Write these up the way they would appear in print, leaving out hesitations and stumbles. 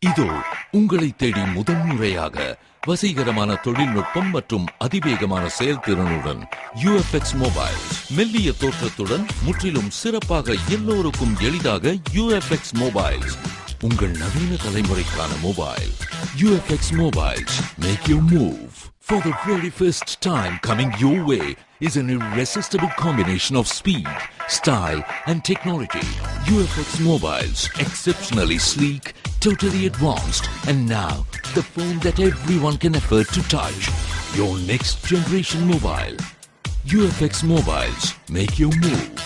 இதோ உங்களை தேடி முதன்முறையாக வசீகரமான தொழில்நுட்பம் மற்றும் அதிவேகமான செயல்திறனுடன் UFX மொபைல். மெல்லிய தோற்றத்துடன் முற்றிலும் சிறப்பாக எல்லோருக்கும் எளிதாக UFX மொபைல். உங்கள் நவீன தலைமுறைக்கான mobile. UFX Mobiles. Make your move. For the very first time coming your way is an irresistible combination of speed, style and technology. UFX Mobiles. Exceptionally sleek, totally advanced, and now the phone that everyone can afford to touch. Your next generation mobile. UFX Mobiles. Make your move.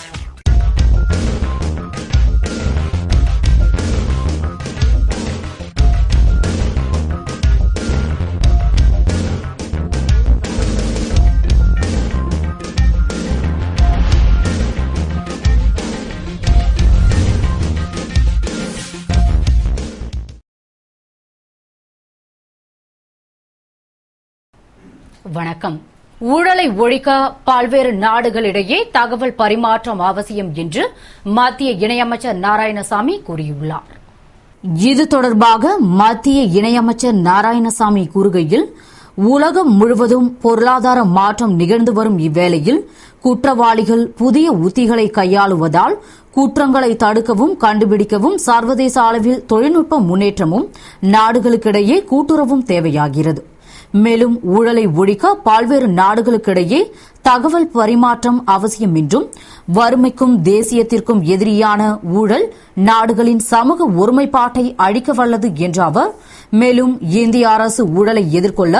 வணக்கம். ஊழலை ஒழிக்க பல்வேறு நாடுகளிடையே தகவல் பரிமாற்றம் அவசியம் என்று மத்திய இணையமைச்சர் நாராயணசாமி கூறியுள்ளார். இது தொடர்பாக மத்திய இணையமைச்சர் நாராயணசாமி கூறுகையில், உலகம் முழுவதும் பொருளாதார மாற்றம் நிகழ்ந்து வரும் இவ்வேளையில் குற்றவாளிகள் புதிய உத்திகளை கையாளுவதால் குற்றங்களை தடுக்கவும் கண்டுபிடிக்கவும் சர்வதேச அளவில் தொழில்நுட்ப முன்னேற்றமும் நாடுகளுக்கிடையே கூட்டுறவும் தேவையாகிறது. மேலும் ஊழலை ஒழிக்க பல்வேறு நாடுகளுக்கிடையே தகவல் பரிமாற்றம் அவசியம் என்றும், வறுமைக்கும் தேசியத்திற்கும் எதிரியான ஊழல் நாடுகளின் சமூக ஒருமைப்பாட்டை அழிக்க வல்லது என்ற அவர், மேலும் இந்திய அரசு ஊழலை எதிர்கொள்ள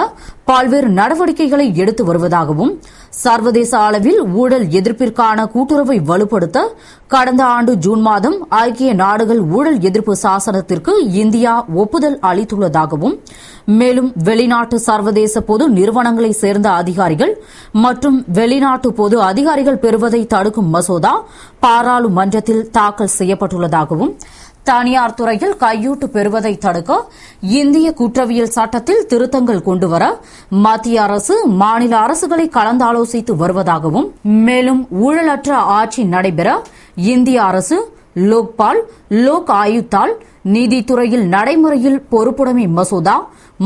பல்வேறு நடவடிக்கைகளை எடுத்து வருவதாகவும், சர்வதேச அளவில் ஊழல் எதிர்ப்பிற்கான கூட்டுறவை வலுப்படுத்த கடந்த ஆண்டு ஜூன் மாதம் ஐக்கிய நாடுகள் ஊழல் எதிர்ப்பு சாசனத்திற்கு இந்தியா ஒப்புதல் அளித்துள்ளதாகவும், மேலும் வெளிநாட்டு சர்வதேச பொது நிறுவனங்களை சேர்ந்த அதிகாரிகள் மற்றும் வெளிநாட்டு பொது அதிகாரிகள் பெறுவதை தடுக்கும் மசோதா பாராளுமன்றத்தில் தாக்கல் செய்யப்பட்டுள்ளதாகவும், தனியார் துறையில் கையூட்டு பெறுவதை தடுக்க இந்திய குற்றவியல் சட்டத்தில் திருத்தங்கள் கொண்டுவர மத்திய அரசு மாநில அரசுகளை கலந்தாலோசித்து வருவதாகவும், மேலும் ஊழலற்ற ஆட்சி நடைபெற இந்திய அரசு லோக்பால், லோக் ஆயுக்தால், நீதித்துறையில் நடைமுறையில் பொறுப்புடைமை மசோதா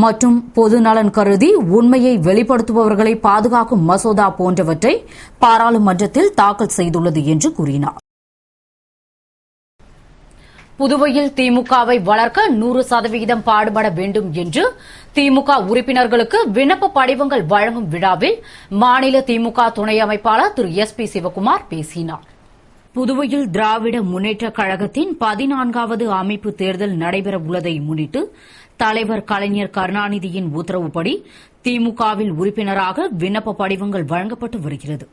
மற்றும் பொது நலன் கருதி உண்மையை வெளிப்படுத்துபவர்களை பாதுகாக்கும் மசோதா போன்றவற்றை பாராளுமன்றத்தில் தாக்கல் செய்துள்ளது என்று கூறினார். புதுவையில் திமுகவை வளர்க்க 100% பாடுபட வேண்டும் என்று திமுக உறுப்பினர்களுக்கு விண்ணப்ப படிவங்கள் வழங்கும் விழாவில் மாநில திமுக துணை அமைப்பாளர் திரு SP சிவக்குமார் பேசினார். புதுவையில் திராவிட முன்னேற்றக் கழகத்தின் 14வது அமைப்பு தேர்தல் நடைபெற உள்ளதை முன்னிட்டு தலைவர் கலைஞர் கருணாநிதியின் உத்தரவுப்படி திமுகவில் உறுப்பினராக விண்ணப்ப படிவங்கள் வழங்கப்பட்டு வருகிறது.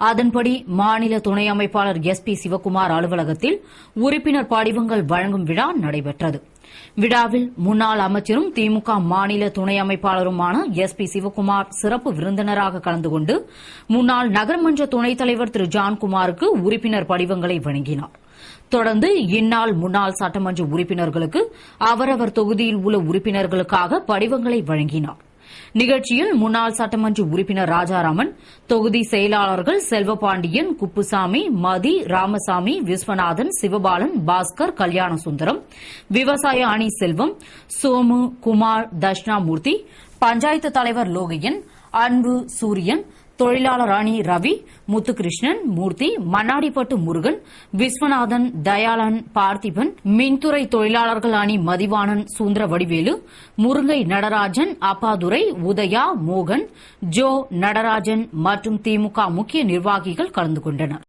அதன்படி மாநில துணை அமைப்பாளர் SP சிவக்குமார் அலுவலகத்தில் உறுப்பினர் படிவங்கள் வழங்கும் விழா நடைபெற்றது. விழாவில் முன்னாள் அமைச்சரும் திமுக மாநில துணை அமைப்பாளருமான SP சிவக்குமார் சிறப்பு விருந்தினராக கலந்து கொண்டு முன்னாள் நகர்மன்ற துணைத் தலைவர் திரு ஜான்குமாருக்கு உறுப்பினர் படிவங்களை வழங்கினார். தொடர்ந்து இந்நாள் முன்னாள் சட்டமன்ற உறுப்பினர்களுக்கு அவரவர் தொகுதியில் உள்ள உறுப்பினர்களுக்காக படிவங்களை வழங்கினார். நிகழ்ச்சியில் முன்னாள் சட்டமன்ற உறுப்பினர் ராஜாராமன், தொகுதி செயலாளர்கள் செல்வபாண்டியன், குப்புசாமி, மதி, ராமசாமி, விஸ்வநாதன், சிவபாலன், பாஸ்கர், கல்யாணசுந்தரம், விவசாய அணி செல்வம், சோமு, குமார், தட்சிணாமூர்த்தி, பஞ்சாயத்து தலைவர் லோகையன், அன்பு, சூரியன், தொழிலாளர் அணி ரவி, முத்துகிருஷ்ணன், மூர்த்தி, மண்ணாடிப்பட்டு முருகன், விஸ்வநாதன், தயாளன், பார்த்திபன், மின்துறை தொழிலாளர்கள் அணி மதிவாணன், சுந்தர வடிவேலு, முருங்கை நடராஜன், அப்பாதுரை, உதயா, மோகன், ஜோ நடராஜன் மற்றும் திமுக முக்கிய நிர்வாகிகள் கலந்து கொண்டனர்.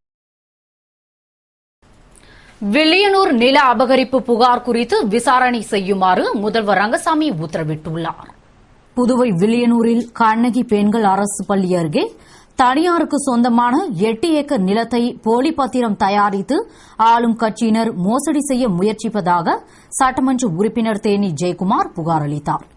வில்லியனூர் நில அபகரிப்பு புகார் குறித்து விசாரணை செய்யுமாறு முதல்வர் ரங்கசாமி உத்தரவிட்டுள்ளார். புதுவை வில்லியனூரில் கண்ணகி பெண்கள் அரசு பள்ளி அருகே தனியாருக்கு சொந்தமான 8 ஏக்கர் நிலத்தை போலி பத்திரம் தயாரித்து ஆளும் கட்சியினர் மோசடி செய்ய முயற்சிப்பதாக சட்டமன்ற உறுப்பினர் தேனி ஜெயக்குமார் புகார் அளித்தார்.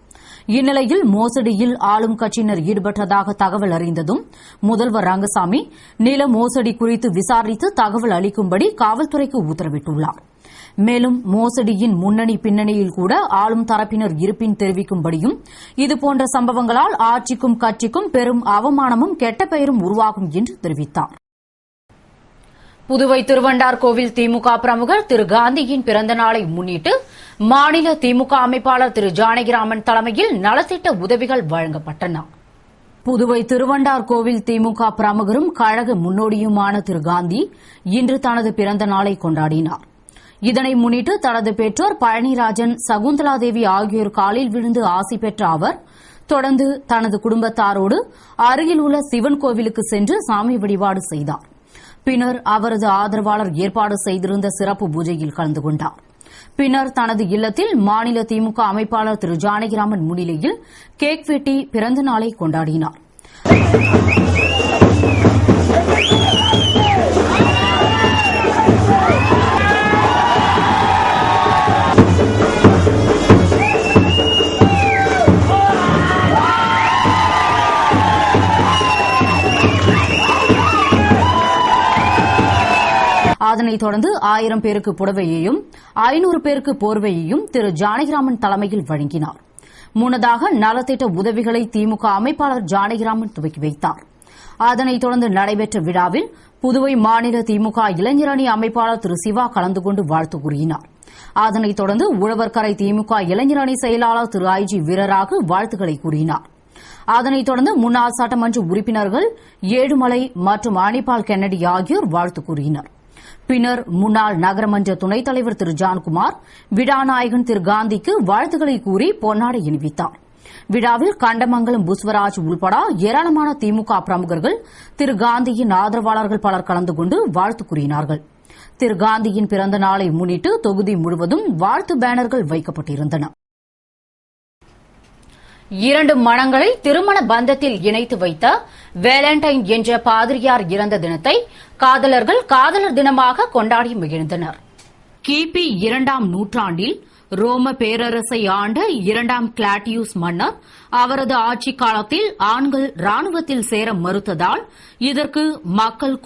இந்நிலையில் மோசடியில் ஆளும் கட்சியினர் ஈடுபட்டதாக தகவல் அறிந்ததும் முதல்வர் ரங்கசாமி நில மோசடி குறித்து விசாரித்து தகவல் அளிக்கும்படி காவல்துறைக்கு உத்தரவிட்டுள்ளார். மேலும் மோசடியின் முன்னணி பின்னணியில் கூட ஆளும் தரப்பினர் இருப்பின் தெரிவிக்கும்படியும், இதுபோன்ற சம்பவங்களால் ஆட்சிக்கும் கட்சிக்கும் பெரும் அவமானமும் கெட்ட பெயரும் உருவாகும் என்று தெரிவித்தார். புதுவை திருவண்டார் கோவில் திமுக பிரமுகர் திரு காந்தியின் பிறந்த நாளை முன்னிட்டு மாநில திமுக அமைப்பாளர் திரு ஜானகிராமன் தலைமையில் நலத்திட்ட உதவிகள் வழங்கப்பட்டன. புதுவை திருவண்டார் கோவில் திமுக பிரமுகரும் கழக முன்னோடியுமான திரு காந்தி இன்று தனது பிறந்த நாளை கொண்டாடினார். இதனை முன்னிட்டு தனது பெற்றோர் பழனிராஜன், சகுந்தலாதேவி ஆகியோர் காலில் விழுந்து ஆசி பெற்ற அவர் தொடர்ந்து தனது குடும்பத்தாரோடு அருகில் உள்ள சிவன் கோவிலுக்கு சென்று சாமி வழிபாடு செய்தார். பின்னர் அவரது ஆதரவாளர் ஏற்பாடு செய்திருந்த சிறப்பு பூஜையில் கலந்து கொண்டார். பின்னர் தனது இல்லத்தில் மாநில திமுக அமைப்பாளர் திரு ஜானகிராமன் முன்னிலையில் கேக் வெட்டி பிறந்த நாளை கொண்டாடினார். அதனைத் தொடர்ந்து 1000 பேருக்கு புடவையையும் 500 பேருக்கு போர்வையையும் திரு ஜானகிராமன் தலைமையில் வழங்கினார். முன்னதாக நலத்திட்ட உதவிகளை திமுக அமைப்பாளர் ஜானகிராமன் துவக்கி வைத்தார். அதனைத் தொடர்ந்து நடைபெற்ற விழாவில் புதுவை மாநில திமுக இளைஞரணி அமைப்பாளர் திரு சிவா கலந்து கொண்டு வாழ்த்து கூறினார். அதனைத் தொடர்ந்து உழவர்கரை திமுக இளைஞரணி செயலாளர் திரு ஐஜி வீரராக வாழ்த்துக்களை கூறினார். அதனைத் தொடர்ந்து முன்னாள் சட்டமன்ற உறுப்பினர்கள் ஏழுமலை மற்றும் அனிபால் கென்னடி ஆகியோர் வாழ்த்து கூறினர். பின்னர் முன்னாள் நகரமன்ற துணைத் தலைவர் திரு ஜான்குமார் விழாநாயகன் திரு காந்திக்கு வாழ்த்துக்களை கூறி பொன்னாடை அணிவித்தார். விழாவில் கண்டமங்கலம் புஷ்வராஜ் உள்பட ஏராளமான திமுக பிரமுகர்கள் திரு காந்தியின் ஆதரவாளர்கள் பலர் கலந்து கொண்டு வாழ்த்து கூறினார்கள். திரு காந்தியின் பிறந்த நாளை முன்னிட்டு தொகுதி முழுவதும் வாழ்த்து பேனர்கள் வைக்கப்பட்டிருந்தன. 2 மனங்களை திருமண பந்தத்தில் இணைத்து வைத்த வேலண்டைன் என்ற பாதிரியார் இறந்த தினத்தை காதலர்கள் காதலர் தினமாக கொண்டாடி மகிழ்ந்தனர். கிபி 2ஆம் நூற்றாண்டில் ரோம பேரரசை ஆண்ட 2ஆம் கிளாட்டியூஸ் மன்னர் அவரது ஆட்சிக் காலத்தில் ஆண்கள் ராணுவத்தில் சேர மறுத்ததால் இதற்கு மக்கள்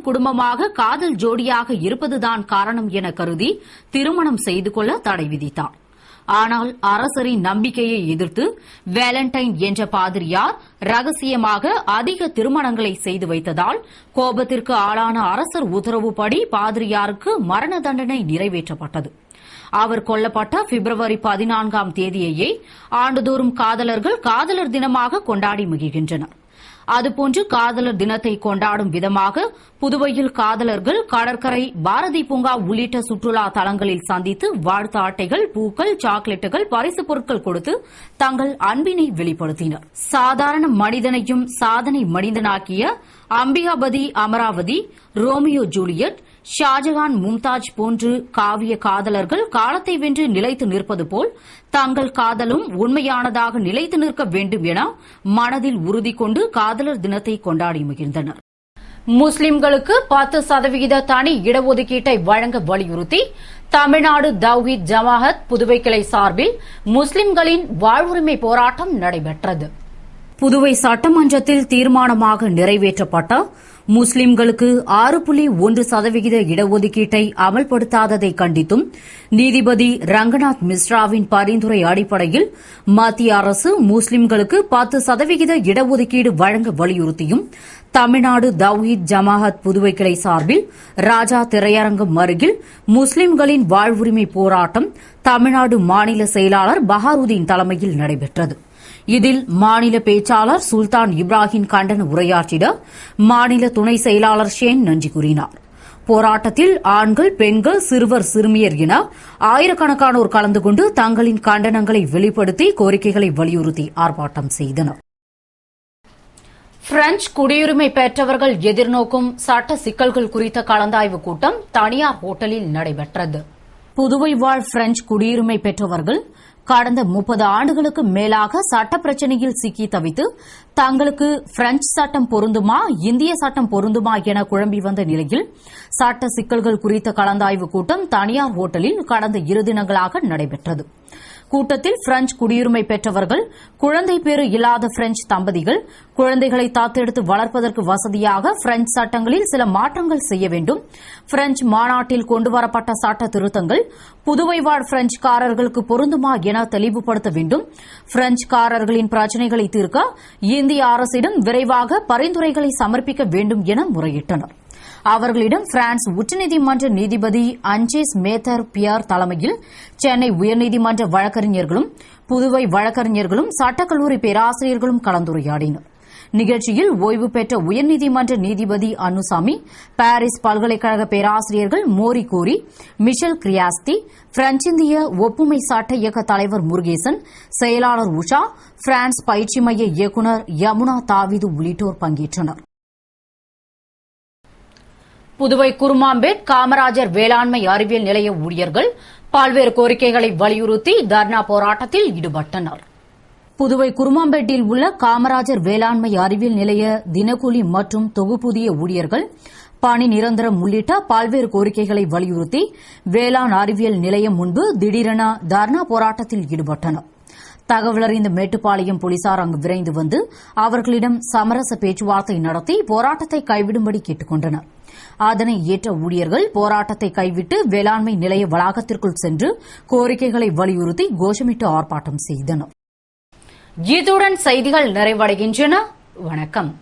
குடும்பமாக காதல் ஜோடியாக இருப்பதுதான் காரணம் என கருதி திருமணம் செய்து கொள்ள தடை விதித்தார். ஆனால் அரசரின் நம்பிக்கையை எதிர்த்து வேலண்டைன் என்ற பாதிரியார் ரகசியமாக அதிக திருமணங்களை செய்து வைத்ததால் கோபத்திற்கு ஆளான அரசர் உத்தரவுப்படி பாதிரியாருக்கு மரண தண்டனை நிறைவேற்றப்பட்டது. அவர் கொல்லப்பட்ட பிப்ரவரி 14ஆம் தேதியையே ஆண்டுதோறும் காதலர்கள் காதலர் தினமாக கொண்டாடி மகிழ்கின்றனர். அதுபோன்று காதலர் தினத்தை கொண்டாடும் விதமாக புதுவையில் காதலர்கள் கடற்கரை, பாரதி பூங்கா உள்ளிட்ட சுற்றுலா தலங்களில் சந்தித்து வாழ்த்து அட்டைகள், பூக்கள், சாக்லேட்டுகள், பரிசுப் பொருட்கள் கொடுத்து தங்கள் அன்பினை வெளிப்படுத்தினர். சாதாரண மனிதனையும் சாதனை மனிதனாக்கிய அம்பிகாபதி, அமராவதி, ரோமியோ ஜூலியட், ஷாஜகான், மும்தாஜ் போன்று காவிய காதலர்கள் காலத்தை வென்று நிலைத்து நிற்பது போல் தங்கள் காதலும் உண்மையானதாக நிலைத்து நிற்க வேண்டும் என மனதில் உறுதி கொண்டு காதலர் தினத்தை கொண்டாடி மகிழ்ந்தனர். முஸ்லிம்களுக்கு 10% தனி இடஒதுக்கீட்டை வழங்க வலியுறுத்தி தமிழ்நாடு தவ்ஹீத் ஜமாஅத் புதுவை கிளை சார்பில் முஸ்லிம்களின் வாழ்வுரிமை போராட்டம் நடைபெற்றது. புதுவை சட்டமன்றத்தில் தீர்மானமாக நிறைவேற்றப்பட்ட முஸ்லிம்களுக்கு 6.1% இடஒதுக்கீட்டை அமல்படுத்தாததை கண்டித்தும் நீதிபதி ரங்கநாத் மிஸ்ராவின் பரிந்துரை அடிப்படையில் மத்திய அரசு முஸ்லிம்களுக்கு 10% இடஒதுக்கீடு வழங்க வலியுறுத்தியும் தமிழ்நாடு தவ்ஹீத் ஜமாஅத் புதுவை கிளை சார்பில் ராஜா திரையரங்கம் அருகில் முஸ்லிம்களின் வாழ்வுரிமை போராட்டம் தமிழ்நாடு மாநில செயலாளர் பஹாருதீன் தலைமையில் நடைபெற்றது. இதில் மாநில பேச்சாளர் சுல்தான் இப்ராஹிம் கண்டன உரையாற்றிட மாநில துணை செயலாளர் ஷேன் நன்றி கூறினார். போராட்டத்தில் ஆண்கள், பெண்கள், சிறுவர், சிறுமியர் என ஆயிரக்கணக்கானோர் கலந்து கொண்டு தங்களின் கண்டனங்களை வெளிப்படுத்தி கோரிக்கைகளை வலியுறுத்தி ஆர்ப்பாட்டம் செய்தனர். பிரெஞ்சு குடியுரிமை பெற்றவர்கள் எதிர்நோக்கும் சட்ட சிக்கல்கள் குறித்த கலந்தாய்வு கூட்டம் தனியார் ஹோட்டலில் நடைபெற்றது. புதுவை வாழ் பிரெஞ்சு குடியுரிமை பெற்றவர்கள் கடந்த 30 ஆண்டுகளுக்கு மேலாக சட்ட பிரச்சினையில் சிக்கி தவித்து தங்களுக்கு பிரெஞ்சு சட்டம் பொருந்துமா, இந்திய சட்டம் பொருந்துமா என குழம்பி வந்த நிலையில் சட்ட சிக்கல்கள் குறித்த கலந்தாய்வு கூட்டம் தனியார் ஹோட்டலில் கடந்த 2 தினங்களாக நடைபெற்றது. கூட்டத்தில் பிரெஞ்சு குடியுரிமை பெற்றவர்கள், குழந்தை பேறு இல்லாத பிரெஞ்சு தம்பதிகள், குழந்தைகளை தத்தெடுத்து வளர்ப்பதற்கு வசதியாக பிரெஞ்சு சட்டங்களில் சில மாற்றங்கள் செய்ய வேண்டும், பிரெஞ்சு மாநாட்டில் கொண்டுவரப்பட்ட சட்ட திருத்தங்கள் புதுவை வாழ் பிரெஞ்சுக்காரர்களுக்கு பொருந்துமா என தெளிவுபடுத்த வேண்டும், பிரெஞ்சுக்காரர்களின் பிரச்சினைகளை தீர்க்க இந்திய அரசிடம் விரைவாக பரிந்துரைகளை சமர்ப்பிக்க வேண்டும் என முறையிட்டனர். அவர்களிடம் பிரான்ஸ் உச்சநீதிமன்ற நீதிபதி அஞ்சேஸ் மேத்தர் பியர் தலைமையில் சென்னை உயர்நீதிமன்ற வழக்கறிஞர்களும் புதுவை வழக்கறிஞர்களும் சட்டக்கல்லூரி பேராசிரியர்களும் கலந்துரையாடினர். நிகழ்ச்சியில் ஓய்வு பெற்ற உயர்நீதிமன்ற நீதிபதி அன்னுசாமி, பாரிஸ் பல்கலைக்கழக பேராசிரியர்கள் மோரி கோரி, மிஷல் கிரியாஸ்தி, பிரெஞ்ச் இந்திய ஒப்புமை சட்ட இயக்க தலைவர் முருகேசன், செயலாளர் உஷா, பிரான்ஸ் பயிற்சி மைய இயக்குநர் யமுனா தாவீது உள்ளிட்டோர் பங்கேற்றனர். புதுவை குருமாம்பேட் காமராஜர் வேளாண்மை அறிவியல் நிலைய ஊழியர்கள் பல்வேறு கோரிக்கைகளை வலியுறுத்தி தர்ணா போராட்டத்தில் ஈடுபட்டனர். புதுவை குருமாம்பேட்டில் உள்ள காமராஜர் வேளாண்மை அறிவியல் நிலைய தினக்கூலி மற்றும் தொகுப்பூதிய ஊழியர்கள் பணி நிரந்தரம் உள்ளிட்ட பல்வேறு கோரிக்கைகளை வலியுறுத்தி வேளாண் அறிவியல் நிலையம் முன்பு திடீரென தர்ணா போராட்டத்தில் ஈடுபட்டனர். தகவலறிந்த மேட்டுப்பாளையம் போலீசார் அங்கு விரைந்து வந்து அவர்களிடம் சமரச பேச்சுவார்த்தை நடத்தி போராட்டத்தை கைவிடும்படி கேட்டுக் கொண்டனர். அதனை ஏற்ற ஊழியர்கள் போராட்டத்தை கைவிட்டு வேளாண்மை நிலைய வளாகத்திற்குள் சென்று கோரிக்கைகளை வலியுறுத்தி கோஷமிட்டு ஆர்ப்பாட்டம் செய்தனர். இத்துடன் செய்திகள் நிறைவடைகின்றன. வணக்கம்.